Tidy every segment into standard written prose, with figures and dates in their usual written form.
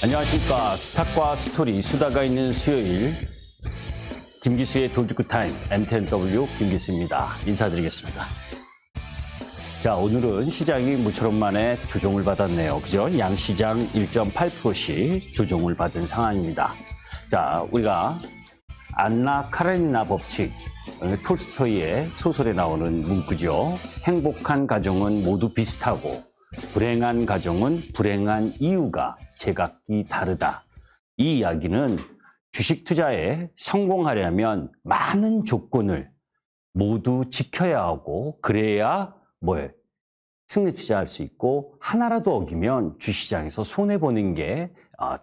안녕하십니까. 스탁과 스토리, 수다가 있는 수요일 김기수의 도주굿타임 M10W 김기수입니다. 인사드리겠습니다. 자, 오늘은 시장이 모처럼 만에 조정을 받았네요. 그죠? 양시장 1.8%씩 조정을 받은 상황입니다. 자, 우리가 안나 카레니나 법칙, 톨스토이의 소설에 나오는 문구죠. 행복한 가정은 모두 비슷하고 불행한 가정은 불행한 이유가 제각기 다르다. 이 이야기는 주식 투자에 성공하려면 많은 조건을 모두 지켜야 하고 그래야 승리 투자할 수 있고 하나라도 어기면 주시장에서 손해보는 게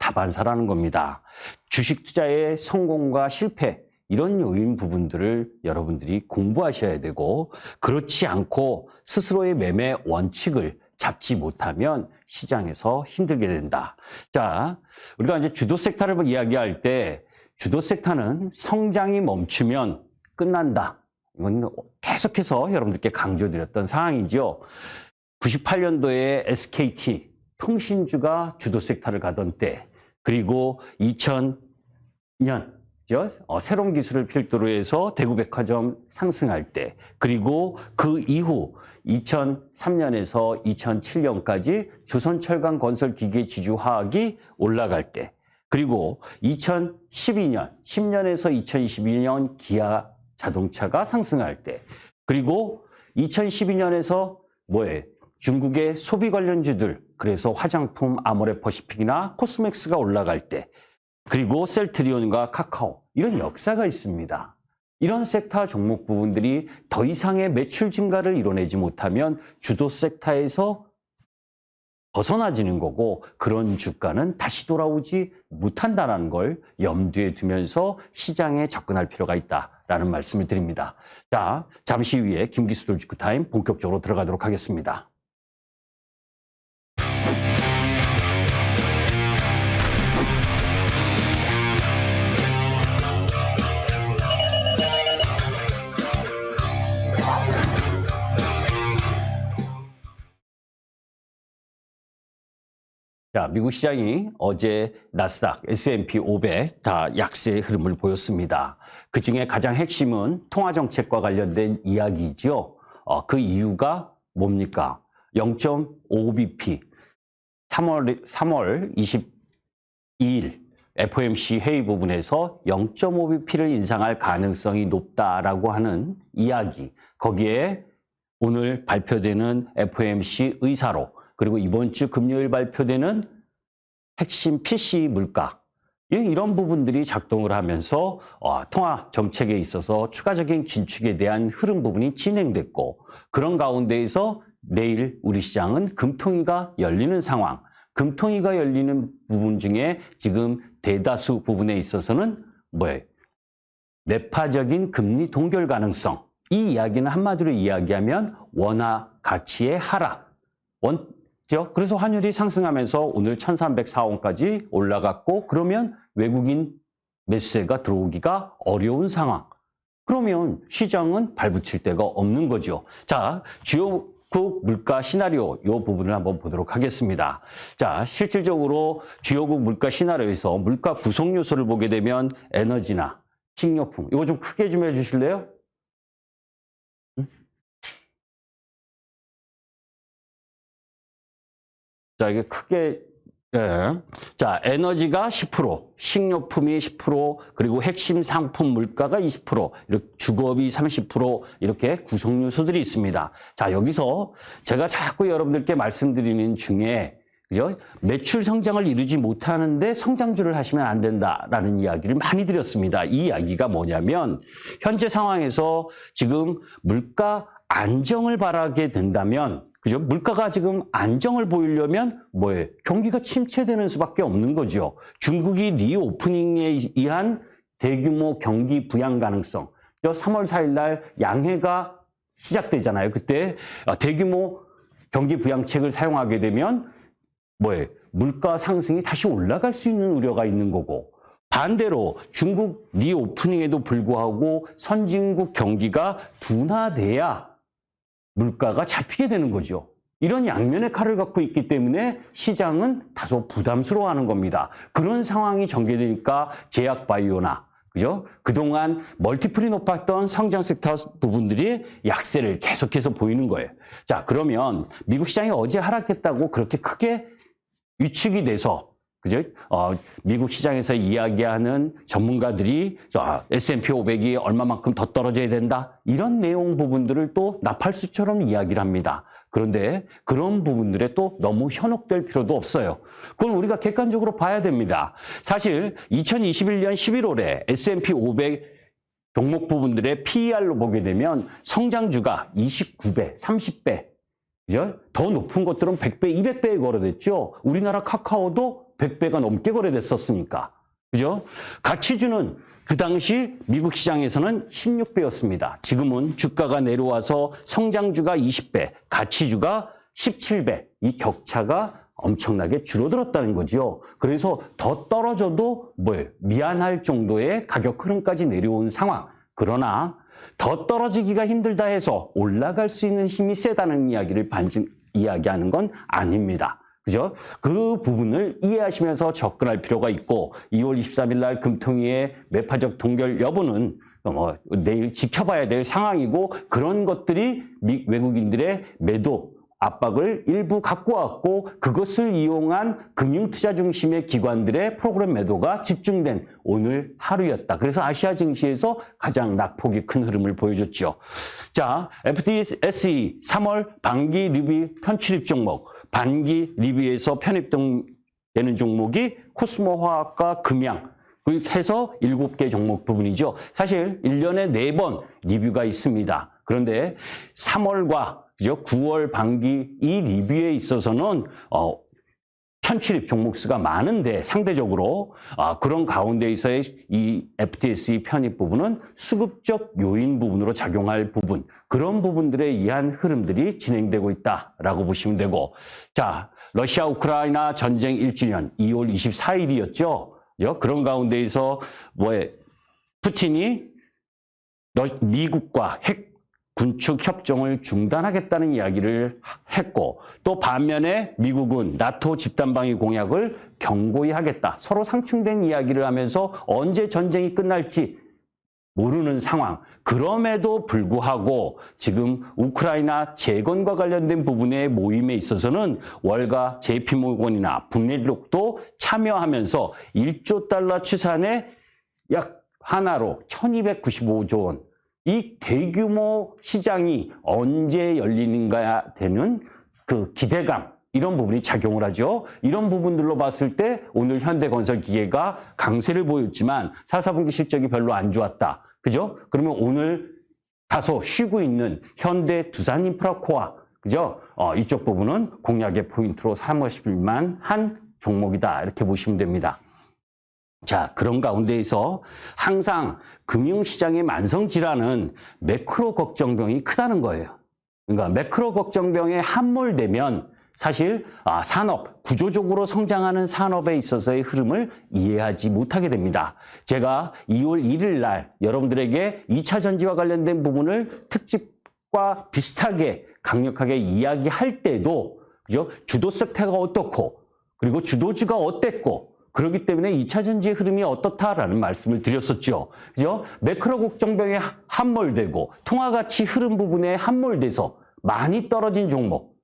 다반사라는 겁니다. 주식 투자의 성공과 실패 이런 요인 부분들을 여러분들이 공부하셔야 되고 그렇지 않고 스스로의 매매 원칙을 잡지 못하면 시장에서 힘들게 된다. 자, 우리가 이제 주도 섹터를 이야기할 때 주도 섹터는 성장이 멈추면 끝난다. 이건 계속해서 여러분들께 강조드렸던 상황이죠. 98년도에 SKT 통신주가 주도 섹터를 가던 때, 그리고 2000년 새로운 기술을 필두로 해서 대구백화점 상승할 때, 그리고 그 이후 2003년에서 2007년까지 조선철강 건설기계 지주화학이 올라갈 때, 그리고 2012년, 10년에서 2022년 기아 자동차가 상승할 때, 그리고 2012년에서 중국의 소비 관련주들, 그래서 화장품 아모레퍼시픽이나 코스맥스가 올라갈 때, 그리고 셀트리온과 카카오, 이런 역사가 있습니다. 이런 섹터 종목 부분들이 더 이상의 매출 증가를 이뤄내지 못하면 주도 섹터에서 벗어나지는 거고 그런 주가는 다시 돌아오지 못한다는 걸 염두에 두면서 시장에 접근할 필요가 있다라는 말씀을 드립니다. 자, 잠시 후에 김기수 도주굿타임 본격적으로 들어가도록 하겠습니다. 자, 미국 시장이 어제 나스닥, S&P 500 다 약세의 흐름을 보였습니다. 그중에 가장 핵심은 통화정책과 관련된 이야기죠. 그 이유가 뭡니까? 0.5bp, 3월 22일 FOMC 회의 부분에서 0.5bp를 인상할 가능성이 높다라고 하는 이야기. 거기에 오늘 발표되는 FOMC 의사록, 그리고 이번 주 금요일 발표되는 핵심 PCE 물가, 이런 부분들이 작동을 하면서 통화 정책에 있어서 추가적인 긴축에 대한 흐름 부분이 진행됐고, 그런 가운데에서 내일 우리 시장은 금통위가 열리는 상황, 금통위가 열리는 부분 중에 지금 대다수 부분에 있어서는 매파적인 금리 동결 가능성, 이 이야기는 한마디로 이야기하면 원화 가치의 하락, 그래서 환율이 상승하면서 오늘 1304원까지 올라갔고, 그러면 외국인 매수세가 들어오기가 어려운 상황. 그러면 시장은 발붙일 데가 없는 거죠. 자, 주요국 물가 시나리오 이 부분을 한번 보도록 하겠습니다. 자, 실질적으로 주요국 물가 시나리오에서 물가 구성 요소를 보게 되면 에너지나 식료품, 이거 좀 크게 좀 해주실래요? 자, 이게 크게, 자, 에너지가 10%, 식료품이 10%, 그리고 핵심 상품 물가가 20%, 이렇게 주거비 30% 이렇게 구성 요소들이 있습니다. 자, 여기서 제가 자꾸 여러분들께 말씀드리는 중에, 그죠? 매출 성장을 이루지 못하는데 성장주를 하시면 안 된다라는 이야기를 많이 드렸습니다. 이 이야기가 뭐냐면, 현재 상황에서 지금 물가 안정을 바라게 된다면, 그죠? 물가가 지금 안정을 보이려면 경기가 침체되는 수밖에 없는 거죠. 중국이 리오프닝에 의한 대규모 경기 부양 가능성. 3월 4일 날 양해가 시작되잖아요. 그때 대규모 경기 부양책을 사용하게 되면 물가 상승이 다시 올라갈 수 있는 우려가 있는 거고, 반대로 중국 리오프닝에도 불구하고 선진국 경기가 둔화돼야 물가가 잡히게 되는 거죠. 이런 양면의 칼을 갖고 있기 때문에 시장은 다소 부담스러워하는 겁니다. 그런 상황이 전개되니까 제약바이오나 그죠? 그동안 멀티플이 높았던 성장 섹터 부분들이 약세를 계속해서 보이는 거예요. 자, 그러면 미국 시장이 어제 하락했다고 그렇게 크게 위축이 돼서 그죠? 미국 시장에서 이야기하는 전문가들이 S&P 500이 얼마만큼 더 떨어져야 된다. 이런 내용 부분들을 또 나팔수처럼 이야기를 합니다. 그런데 그런 부분들에 또 너무 현혹될 필요도 없어요. 그건 우리가 객관적으로 봐야 됩니다. 사실 2021년 11월에 S&P 500 종목 부분들의 PER로 보게 되면 성장주가 29배, 30배, 그죠? 더 높은 것들은 100배, 200배에 거래됐죠. 우리나라 카카오도 100배가 넘게 거래됐었으니까. 그죠? 가치주는 그 당시 미국 시장에서는 16배였습니다. 지금은 주가가 내려와서 성장주가 20배, 가치주가 17배. 이 격차가 엄청나게 줄어들었다는 거죠. 그래서 더 떨어져도 미안할 정도의 가격 흐름까지 내려온 상황. 그러나 더 떨어지기가 힘들다 해서 올라갈 수 있는 힘이 세다는 이야기를 이야기하는 건 아닙니다. 그죠? 그 부분을 이해하시면서 접근할 필요가 있고 2월 23일 날 금통위의 매파적 동결 여부는 내일 지켜봐야 될 상황이고 그런 것들이 외국인들의 매도 압박을 일부 갖고 왔고 그것을 이용한 금융투자 중심의 기관들의 프로그램 매도가 집중된 오늘 하루였다. 그래서 아시아 증시에서 가장 낙폭이 큰 흐름을 보여줬죠. 자, FTSE 3월 반기 리뷰 편출입 종목. 반기 리뷰에서 편입되는 종목이 코스모화학과 금양 해서 7개 종목 부분이죠. 사실 1년에 4번 리뷰가 있습니다. 그런데 3월과 9월 반기 이 리뷰에 있어서는 편출입 종목 수가 많은데 상대적으로 그런 가운데에서의 이 FTSE 편입 부분은 수급적 요인 부분으로 작용할 부분 그런 부분들에 의한 흐름들이 진행되고 있다라고 보시면 되고 자 러시아 우크라이나 전쟁 1주년 2월 24일이었죠. 그런 가운데에서 푸틴이 미국과 핵 군축 협정을 중단하겠다는 이야기를 했고 또 반면에 미국은 나토 집단방위 공약을 경고히 하겠다. 서로 상충된 이야기를 하면서 언제 전쟁이 끝날지 모르는 상황. 그럼에도 불구하고 지금 우크라이나 재건과 관련된 부분의 모임에 있어서는 월가 JP모건이나 북네록도 참여하면서 1조 달러 추산에 약 하나로 1295조 원. 이 대규모 시장이 언제 열리는가 되는 그 기대감 이런 부분이 작용을 하죠. 이런 부분들로 봤을 때 오늘 현대건설기계가 강세를 보였지만 4분기 실적이 별로 안 좋았다. 그죠? 그러면 오늘 다소 쉬고 있는 현대 두산인프라코아 그죠? 이쪽 부분은 공략의 포인트로 삼으실 만한 종목이다. 이렇게 보시면 됩니다. 자, 그런 가운데에서 항상 금융시장의 만성질환은 매크로 걱정병이 크다는 거예요. 그러니까 매크로 걱정병에 함몰되면 사실 산업, 구조적으로 성장하는 산업에 있어서의 흐름을 이해하지 못하게 됩니다. 제가 2월 1일 날 여러분들에게 2차 전지와 관련된 부분을 특집과 비슷하게 강력하게 이야기할 때도 그죠? 주도 섹터가 어떻고 그리고 주도주가 어땠고 그렇기 때문에 2차 전지의 흐름이 어떻다라는 말씀을 드렸었죠. 그죠? 매크로 걱정병에 함몰되고 통화가치 흐름 부분에 함몰돼서 많이 떨어진 종목.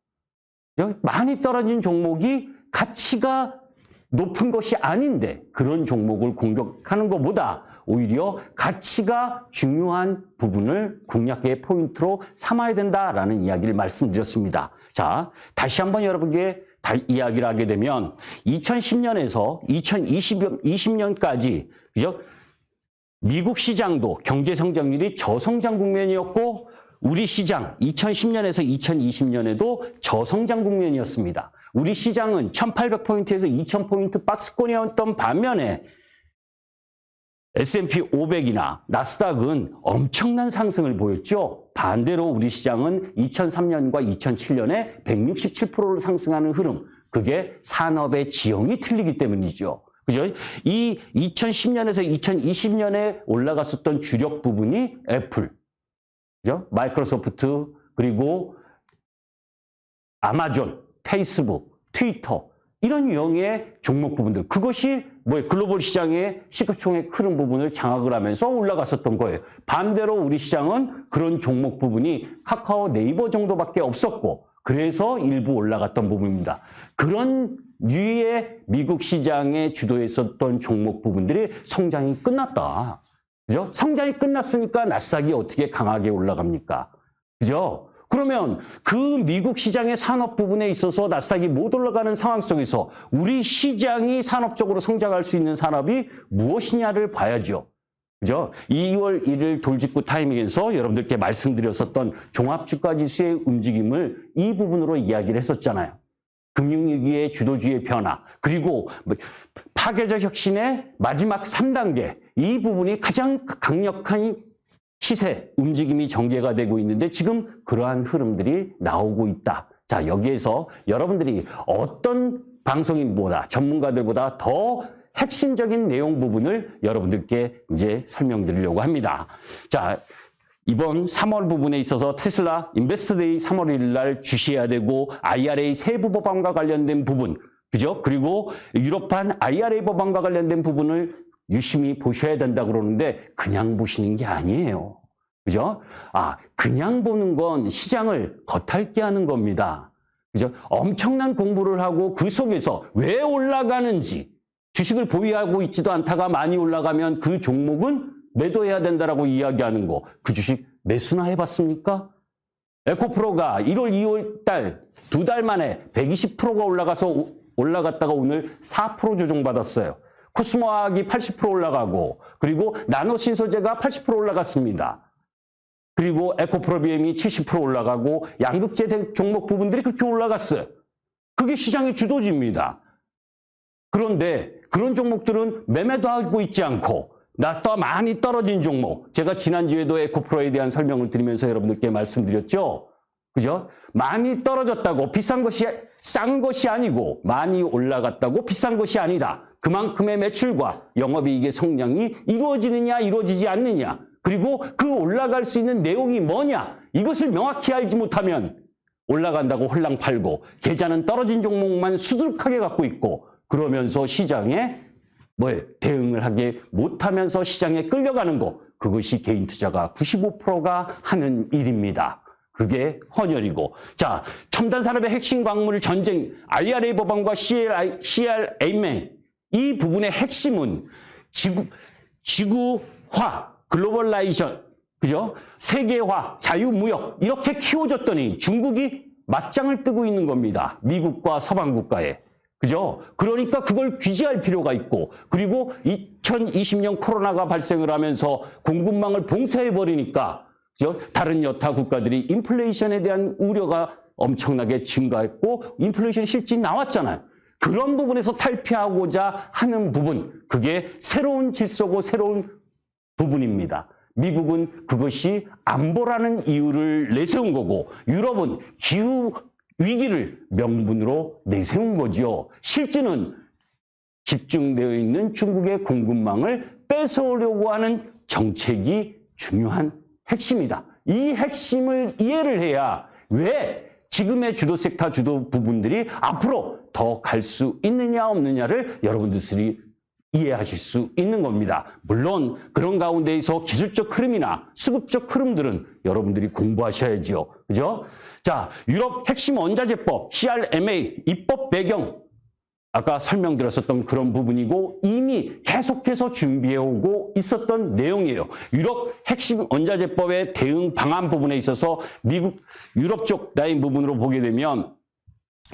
그죠? 많이 떨어진 종목이 가치가 높은 것이 아닌데 그런 종목을 공격하는 것보다 오히려 가치가 중요한 부분을 공략의 포인트로 삼아야 된다라는 이야기를 말씀드렸습니다. 자, 다시 한번 여러분께 이야기를 하게 되면 2010년에서 2020년까지 그죠? 미국 시장도 경제 성장률이 저성장 국면이었고 우리 시장 2010년에서 2020년에도 저성장 국면이었습니다. 우리 시장은 1800포인트에서 2000포인트 박스권이었던 반면에 S&P 500이나 나스닥은 엄청난 상승을 보였죠. 반대로 우리 시장은 2003년과 2007년에 167%를 상승하는 흐름. 그게 산업의 지형이 틀리기 때문이죠. 그죠? 이 2010년에서 2020년에 올라갔었던 주력 부분이 애플, 그죠? 마이크로소프트, 그리고 아마존, 페이스북, 트위터 이런 유형의 종목 부분들 그것이 글로벌 시장의 시가총액 흐름 부분을 장악을 하면서 올라갔었던 거예요. 반대로 우리 시장은 그런 종목 부분이 카카오, 네이버 정도밖에 없었고 그래서 일부 올라갔던 부분입니다. 그런 류의 미국 시장에 주도했었던 종목 부분들이 성장이 끝났다. 그죠? 성장이 끝났으니까 나스닥이 어떻게 강하게 올라갑니까? 그죠? 그러면 그 미국 시장의 산업 부분에 있어서 나스닥이 못 올라가는 상황 속에서 우리 시장이 산업적으로 성장할 수 있는 산업이 무엇이냐를 봐야죠. 그죠? 2월 1일 돌직구 타이밍에서 여러분들께 말씀드렸었던 종합주가지수의 움직임을 이 부분으로 이야기를 했었잖아요. 금융위기의 주도주의 변화, 그리고 파괴적 혁신의 마지막 3단계, 이 부분이 가장 강력한 시세, 움직임이 전개가 되고 있는데 지금 그러한 흐름들이 나오고 있다. 자, 여기에서 여러분들이 어떤 방송인보다, 전문가들보다 더 핵심적인 내용 부분을 여러분들께 이제 설명드리려고 합니다. 자, 이번 3월 부분에 있어서 테슬라 인베스트데이 3월 1일 날 주시해야 되고 IRA 세부 법안과 관련된 부분, 그죠? 그리고 유럽판 IRA 법안과 관련된 부분을 유심히 보셔야 된다 그러는데 그냥 보시는 게 아니에요. 그죠? 그냥 보는 건 시장을 겉핥게 하는 겁니다. 그죠? 엄청난 공부를 하고 그 속에서 왜 올라가는지 주식을 보유하고 있지도 않다가 많이 올라가면 그 종목은 매도해야 된다라고 이야기하는 거. 그 주식 매수나 해봤습니까? 에코프로가 1월, 2월 달, 2달 만에 120%가 올라갔다가 오늘 4% 조정받았어요. 코스모화학이 80% 올라가고 그리고 나노신소재가 80% 올라갔습니다. 그리고 에코프로비엠이 70% 올라가고 양극재 종목 부분들이 그렇게 올라갔어요. 그게 시장의 주도지입니다. 그런데 그런 종목들은 매매도 하고 있지 않고 또 많이 떨어진 종목. 제가 지난주에도 에코프로에 대한 설명을 드리면서 여러분들께 말씀드렸죠. 그죠? 많이 떨어졌다고 싼 것이 아니고 많이 올라갔다고 비싼 것이 아니다. 그만큼의 매출과 영업이익의 성장이 이루어지느냐 이루어지지 않느냐 그리고 그 올라갈 수 있는 내용이 뭐냐 이것을 명확히 알지 못하면 올라간다고 홀랑 팔고 계좌는 떨어진 종목만 수두룩하게 갖고 있고 그러면서 시장에 대응을 하게 못하면서 시장에 끌려가는 거 그것이 개인 투자가 95%가 하는 일입니다. 그게 헌혈이고 자 첨단 산업의 핵심 광물 전쟁 IRA 법안과 CRA맨 이 부분의 핵심은 지구화, 글로벌라이션, 그죠? 세계화, 자유무역 이렇게 키워줬더니 중국이 맞짱을 뜨고 있는 겁니다. 미국과 서방 국가에. 그죠? 그러니까 그걸 규제할 필요가 있고 그리고 2020년 코로나가 발생을 하면서 공급망을 봉쇄해버리니까 그죠? 다른 여타 국가들이 인플레이션에 대한 우려가 엄청나게 증가했고 인플레이션 실질이 나왔잖아요. 그런 부분에서 탈피하고자 하는 부분, 그게 새로운 질서고 새로운 부분입니다. 미국은 그것이 안보라는 이유를 내세운 거고 유럽은 기후 위기를 명분으로 내세운 거죠. 실제는 집중되어 있는 중국의 공급망을 뺏어오려고 하는 정책이 중요한 핵심이다. 이 핵심을 이해를 해야 왜 지금의 주도 섹터 주도 부분들이 앞으로 더 갈 수 있느냐 없느냐를 여러분들이 이해하실 수 있는 겁니다. 물론 그런 가운데에서 기술적 흐름이나 수급적 흐름들은 여러분들이 공부하셔야죠. 그죠? 자, 유럽 핵심 원자재법 CRMA 입법 배경 아까 설명드렸었던 그런 부분이고 이미 계속해서 준비해오고 있었던 내용이에요. 유럽 핵심 원자재법의 대응 방안 부분에 있어서 미국, 유럽 쪽 라인 부분으로 보게 되면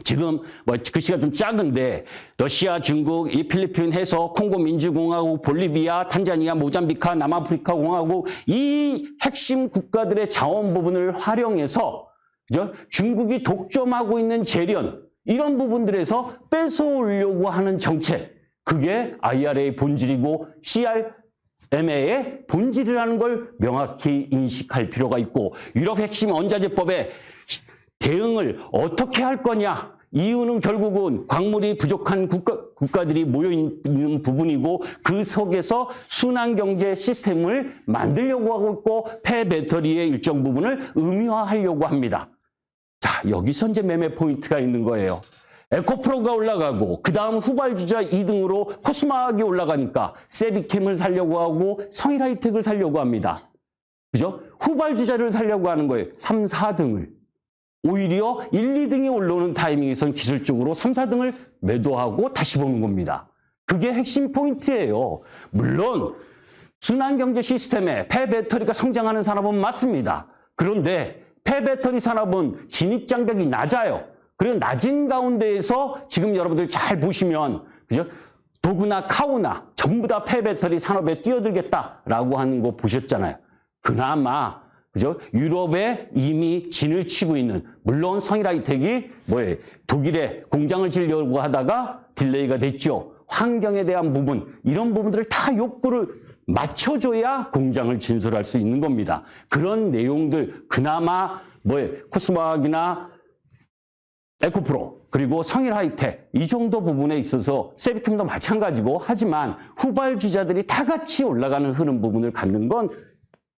지금 글씨가 좀 작은데 러시아, 중국, 이 필리핀 해서 콩고 민주공화국, 볼리비아, 탄자니아, 모잠비카, 남아프리카 공화국 이 핵심 국가들의 자원 부분을 활용해서 그죠? 중국이 독점하고 있는 재련 이런 부분들에서 뺏어오려고 하는 정책 그게 IRA의 본질이고 CRMA의 본질이라는 걸 명확히 인식할 필요가 있고 유럽 핵심 원자재법의 대응을 어떻게 할 거냐 이유는 결국은 광물이 부족한 국가들이 모여있는 부분이고 그 속에서 순환경제 시스템을 만들려고 하고 있고 폐배터리의 일정 부분을 의미화하려고 합니다. 자, 여기서 이제 매매 포인트가 있는 거예요. 에코프로가 올라가고 그 다음 후발주자 2등으로 코스닥이 올라가니까 세비캠을 살려고 하고 성일하이텍을 살려고 합니다. 그죠? 후발주자를 살려고 하는 거예요. 3, 4등을. 오히려 1, 2등이 올라오는 타이밍에선 기술적으로 3, 4등을 매도하고 다시 보는 겁니다. 그게 핵심 포인트예요. 물론 순환경제 시스템에 폐배터리가 성장하는 산업은 맞습니다. 그런데 폐배터리 산업은 진입장벽이 낮아요. 그리고 낮은 가운데에서 지금 여러분들 잘 보시면 그죠? 도구나 카우나 전부 다 폐배터리 산업에 뛰어들겠다라고 하는 거 보셨잖아요. 그나마 그죠? 유럽에 이미 진을 치고 있는 물론 성일하이텍이 독일에 공장을 지으려고 하다가 딜레이가 됐죠. 환경에 대한 부분 이런 부분들을 다 욕구를 맞춰줘야 공장을 진설할 수 있는 겁니다. 그런 내용들 그나마 코스닥이나 에코프로 그리고 성일하이텍 이 정도 부분에 있어서 세비캠도 마찬가지고 하지만 후발주자들이 다 같이 올라가는 흐름 부분을 갖는 건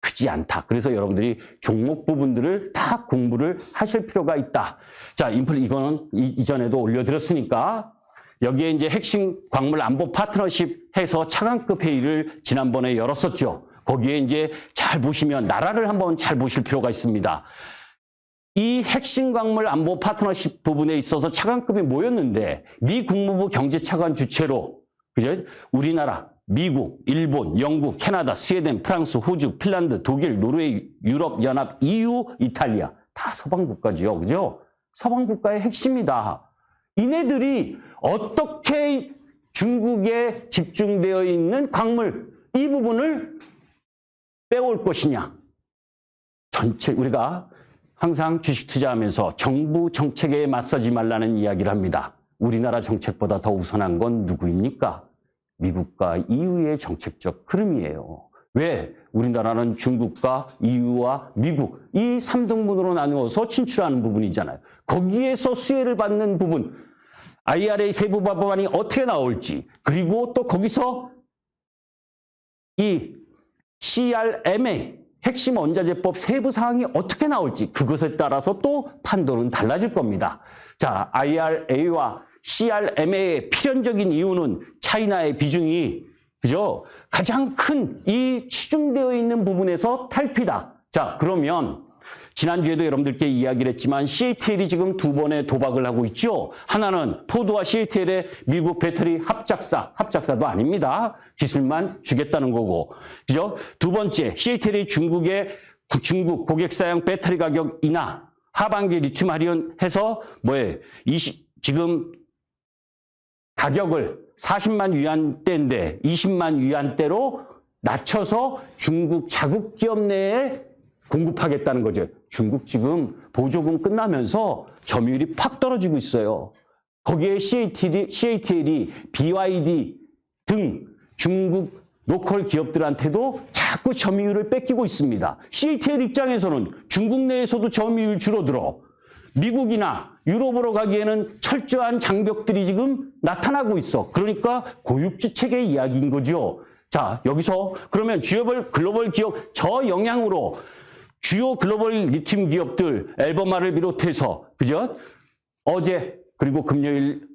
크지 않다. 그래서 여러분들이 종목 부분들을 다 공부를 하실 필요가 있다. 자, 이거는 이전에도 올려드렸으니까 여기에 이제 핵심 광물 안보 파트너십 해서 차관급 회의를 지난번에 열었었죠. 거기에 이제 잘 보시면 나라를 한번 잘 보실 필요가 있습니다. 이 핵심 광물 안보 파트너십 부분에 있어서 차관급이 모였는데 미 국무부 경제차관 주최로 그죠? 우리나라, 미국, 일본, 영국, 캐나다, 스웨덴, 프랑스, 호주, 핀란드, 독일, 노르웨이, 유럽연합, EU, 이탈리아 다 서방 국가죠. 그죠? 서방 국가의 핵심이다. 이네들이 어떻게 중국에 집중되어 있는 광물 이 부분을 빼올 것이냐. 전체 우리가 항상 주식 투자하면서 정부 정책에 맞서지 말라는 이야기를 합니다. 우리나라 정책보다 더 우선한 건 누구입니까? 미국과 EU의 정책적 흐름이에요. 왜? 우리나라는 중국과 EU와 미국 이 3등분으로 나누어서 진출하는 부분이잖아요. 거기에서 수혜를 받는 부분 IRA 세부 법안이 어떻게 나올지 그리고 또 거기서 이 CRMA 핵심 원자재법 세부 사항이 어떻게 나올지 그것에 따라서 또 판도는 달라질 겁니다. 자, IRA와 CRMA의 필연적인 이유는 차이나의 비중이 그죠? 가장 큰 이 치중되어 있는 부분에서 탈피다. 자, 그러면 지난주에도 여러분들께 이야기를 했지만 CATL이 지금 두 번의 도박을 하고 있죠. 하나는 포드와 CATL의 미국 배터리 합작사도 아닙니다. 기술만 주겠다는 거고. 그죠? 두 번째, CATL이 중국 고객사용 배터리 가격 인하, 하반기 리튬 할인 해서 지금 가격을 40만 위안대인데 20만 위안대로 낮춰서 중국 자국 기업 내에 공급하겠다는 거죠. 중국 지금 보조금 끝나면서 점유율이 팍 떨어지고 있어요. 거기에 CATL이 BYD 등 중국 로컬 기업들한테도 자꾸 점유율을 뺏기고 있습니다. CATL 입장에서는 중국 내에서도 점유율 줄어들어. 미국이나 유럽으로 가기에는 철저한 장벽들이 지금 나타나고 있어. 그러니까 고육지책의 이야기인 거죠. 자, 여기서 그러면 글로벌 기업 저 영향으로 주요 글로벌 리튬 기업들 앨범마를 비롯해서 그죠? 어제 그리고 금요일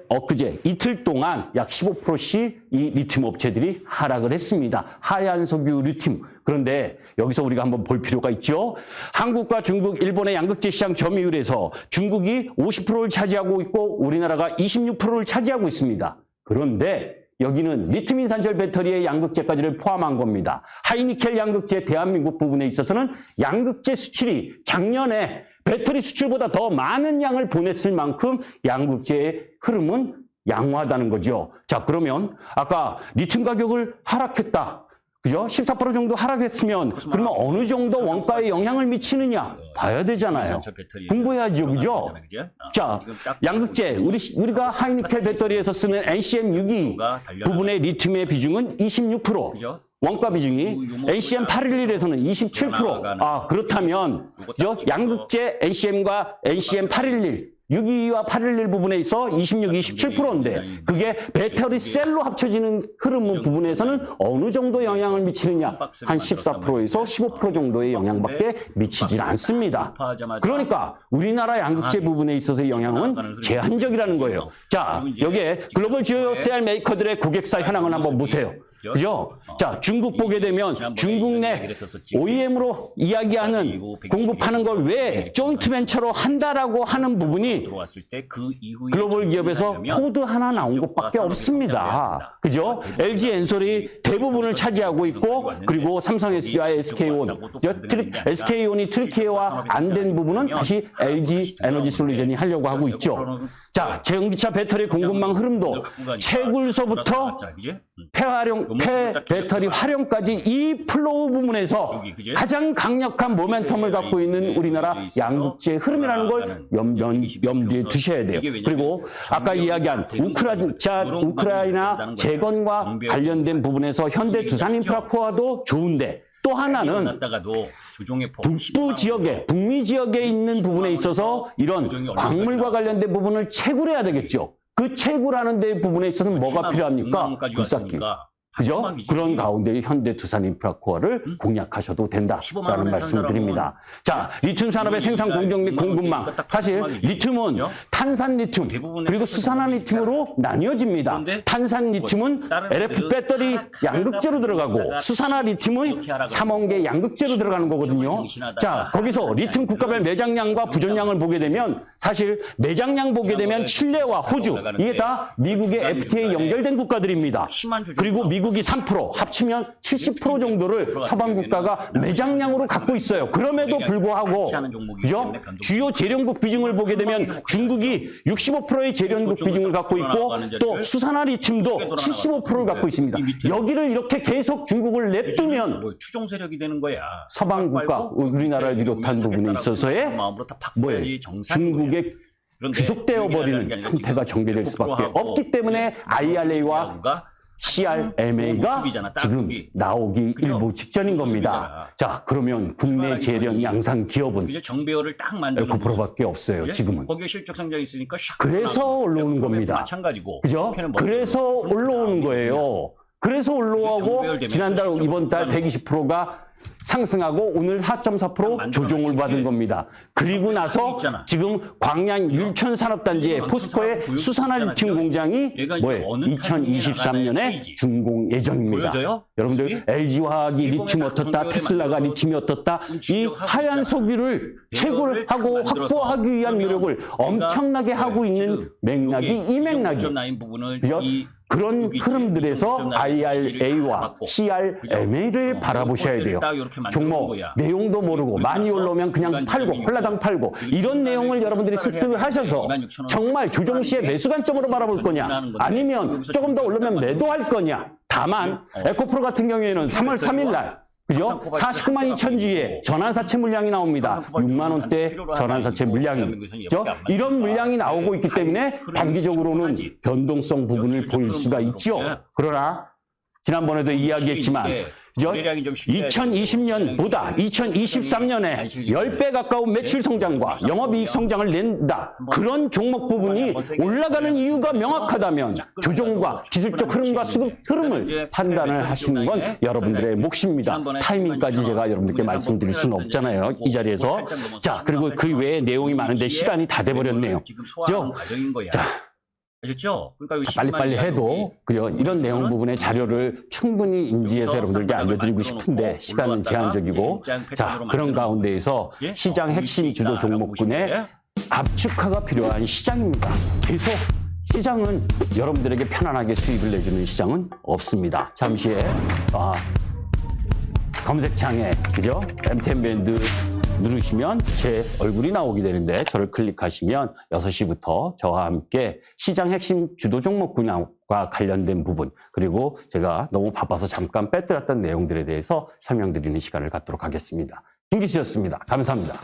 엊그제 이틀 동안 약 15%씩 이 리튬 업체들이 하락을 했습니다. 하얀 석유 리튬. 그런데 여기서 우리가 한번 볼 필요가 있죠. 한국과 중국, 일본의 양극재 시장 점유율에서 중국이 50%를 차지하고 있고 우리나라가 26%를 차지하고 있습니다. 그런데 여기는 리튬 인산철 배터리의 양극재까지를 포함한 겁니다. 하이니켈 양극재 대한민국 부분에 있어서는 양극재 수출이 작년에 배터리 수출보다 더 많은 양을 보냈을 만큼 양극재의 흐름은 양호하다는 거죠. 자, 그러면 아까 리튬 가격을 하락했다. 그죠? 14% 정도 하락했으면 그러면 어느 정도 원가에 영향을 미치느냐 봐야 되잖아요. 공부해야죠. 그죠? 자, 양극재 우리가 하이니켈 배터리에서 쓰는 NCM62 부분의 리튬의 비중은 26%. 원가 비중이 NCM 811에서는 27%. 아, 그렇다면 양극재 NCM과 NCM 811 622와 811 부분에 있어 26, 27%인데 그게 배터리 셀로 합쳐지는 흐름 부분에서는 어느 정도 영향을 미치느냐? 한 14%에서 15% 정도의 영향밖에 미치질 않습니다. 그러니까 우리나라 양극재 부분에 있어서의 영향은 제한적이라는 거예요. 자, 여기에 글로벌 주요 셀 메이커들의 고객사 현황을 한번 보세요. 그죠? 자, 중국 보게 되면 중국 내 OEM으로 이야기하는 공급하는 걸 왜 조인트 벤처로 한다라고 하는 부분이 글로벌 기업에서 코드 하나 나온 것밖에 없습니다. 그죠? LG 엔솔이 대부분을 차지하고 있고 그리고 삼성 SDI, SK온, SK온이 트리키에와 안 된 부분은 다시 LG 에너지 솔루션이 하려고 하고 있죠. 자, 전기차 배터리 공급망 흐름도 채굴서부터 배터리 활용까지 이 플로우 부분에서 가장 강력한 모멘텀을 갖고 있는 우리나라 양극재 흐름이라는 걸 염두에 두셔야 돼요. 그리고 아까 이야기한 우크라이나 재건과 관련된 부분에서 현대 두산인프라코아도 좋은데 또 하나는 북부 지역에, 북미 지역에 있는 부분에 있어서 이런 광물과 관련된 부분을 채굴해야 되겠죠. 그 채굴하는 데 부분에 있어서는 뭐가 필요합니까? 굴삭기. 그죠? 그런 가운데 현대 두산인프라코어를 공략하셔도 된다라는 말씀을 드립니다. 자, 리튬 산업의 생산 공정 및 공급망. 사실 리튬은 탄산 리튬 그리고 수산화 리튬으로 나뉘어집니다. 탄산 리튬은 LF 배터리 양극재로 들어가고 수산화 리튬은 삼원계 양극재로 들어가는 거거든요. 자, 거기서 리튬 국가별 매장량과 부존량을 보게 되면 사실 매장량 보게 되면 칠레와 호주 이게 다 미국의 FTA 연결된 국가들입니다. 그리고 미국이 3% 합치면 70% 정도를 서방 국가가 매장량으로 갖고 있어요. 그럼에도 불구하고 그죠? 주요 재련국 비중을 보게 되면 중국이 65%의 재련국 비중을 갖고 있고 또 수산화 리튬도 75%를 갖고 있습니다. 여기를 이렇게 계속 중국을 냅두면 추종 세력이 되는 거야. 서방 국가 우리나라를 비롯한 부분에 있어서의 중국의 귀속되어 버리는 형태가 전개될 수밖에 없기 때문에 IRA와 CRMA가 지금 나오기 일부 직전인 겁니다. 자, 그러면 국내 재련 양산 기업은 정배열을 딱 만들어 에코프로밖에 없어요. 지금은. 거기에 실적 성장이 있으니까 그래서 올라오는 겁니다. 마찬가지고. 그죠? 그래서 올라오는 거예요. 그래서 올라오고 지난달 이번 달 120%가 상승하고 오늘 4.4% 조정을 받은 겁니다. 그리고 나서 지금 광양 율천 산업단지의 포스코의 수산화 리튬 공장이 뭐예요? 2023년에 준공 예정입니다. 여러분들 LG화학이 리튬 어떻다, 테슬라가 리튬이 어떻다, 이 하얀 석유를 채굴하고 확보하기 위한 노력을 엄청나게 하고 있는 맥락이 이 맥락이에요. 그죠? 그런 흐름들에서 IRA와 CRMA를 바라보셔야 돼요. 종목 내용도 모르고 많이 올라오면 그냥 팔고 홀라당 팔고 이런 내용을 여러분들이 습득을 하셔서 정말 조정 시에 매수 관점으로 바라볼 거냐 아니면 조금 더 오르면 매도할 거냐. 다만 에코프로 같은 경우에는 3월 3일 날 그죠? 49만 2천주의 전환사채 물량이 나옵니다. 6만 원대 전환사채 물량이. 그죠? 이런 물량이 나오고 있기 때문에 단기적으로는 변동성 부분을 보일 수가 있죠. 그러나 지난번에도 이야기했지만 2020년보다 2023년에 10배 가까운 매출 성장과 영업이익 성장을 낸다. 그런 종목 부분이 올라가는 이유가 명확하다면 조정과 기술적 흐름과 수급 흐름을 판단을 하시는 건 여러분들의 몫입니다. 타이밍까지 제가 여러분들께 말씀드릴 수는 없잖아요. 이 자리에서. 자, 그리고 그 외에 내용이 많은데 시간이 다 돼버렸네요. 그죠? 자. 아셨죠? 그러니까 빨리빨리 해도 그죠? 이런 내용 부분의 자료를 충분히 인지해서 여러분들께 알려드리고 싶은데 시간은 제한적이고 자 그런 가운데에서 시장 핵심 주도 종목군의 압축화가 필요한 시장입니다. 계속 시장은 여러분들에게 편안하게 수익을 내주는 시장은 없습니다. 잠시 후에 검색창에 그죠? MTN 밴드 누르시면 제 얼굴이 나오게 되는데 저를 클릭하시면 6시부터 저와 함께 시장 핵심 주도 종목군과 관련된 부분 그리고 제가 너무 바빠서 잠깐 빼뜨렸던 내용들에 대해서 설명드리는 시간을 갖도록 하겠습니다. 김 기수였습니다. 감사합니다.